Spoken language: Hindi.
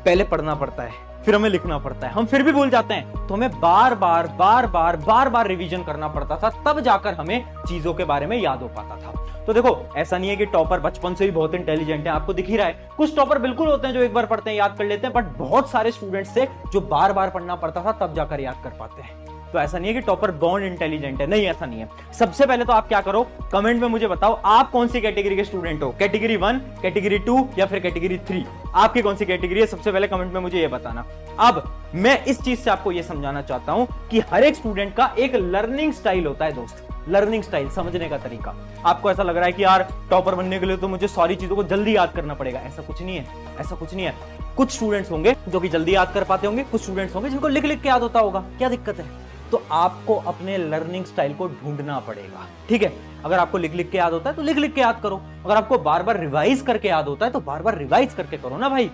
पहले पढ़ना पड़ता है, फिर हमें लिखना पड़ता है, हम फिर भी भूल जाते हैं, तो हमें बार बार रिवीजन करना पड़ता था, तब जाकर हमें चीजों के बारे में याद हो पाता था। तो देखो, ऐसा नहीं है कि टॉपर बचपन से ही बहुत इंटेलिजेंट है, आपको दिख ही रहा है। कुछ टॉपर बिल्कुल होते हैं जो एक बार पढ़ते हैं याद कर लेते हैं, बट बहुत सारे स्टूडेंट्स थे जो बार बार पढ़ना पड़ता था तब जाकर याद कर पाते हैं। तो ऐसा नहीं है कि टॉपर बॉर्न इंटेलिजेंट है, नहीं ऐसा नहीं है। सबसे पहले तो आप क्या करो, कमेंट में मुझे बताओ आप कौन सी कैटेगरी के स्टूडेंट हो, कैटेगरी 1, कैटेगरी 2 या फिर कैटेगरी 3, आपकी कौन सी कैटेगरी है, सबसे पहले कमेंट में मुझे ये बताना। अब मैं इस चीज से आपको ये समझाना चाहता हूं कि हर एक स्टूडेंट का एक लर्निंग स्टाइल होता है दोस्त, लर्निंग स्टाइल, समझने का तरीका। आपको ऐसा लग रहा है कि यार टॉपर बनने के लिए तो मुझे सारी चीजों को जल्दी याद करना पड़ेगा, ऐसा कुछ नहीं है, ऐसा कुछ नहीं है। कुछ स्टूडेंट्स होंगे जो कि जल्दी याद कर पाते होंगे, कुछ स्टूडेंट्स होंगे जिनको लिख लिख के याद होता होगा, क्या दिक्कत है? तो आपको अपने लर्निंग स्टाइल को ढूंढना पड़ेगा, ठीक है? अगर आपको लिख लिख के याद होता है तो लिख लिख के याद करो, अगर आपको बार बार रिवाइज करके याद होता है तो बार बार रिवाइज करके करो ना भाई।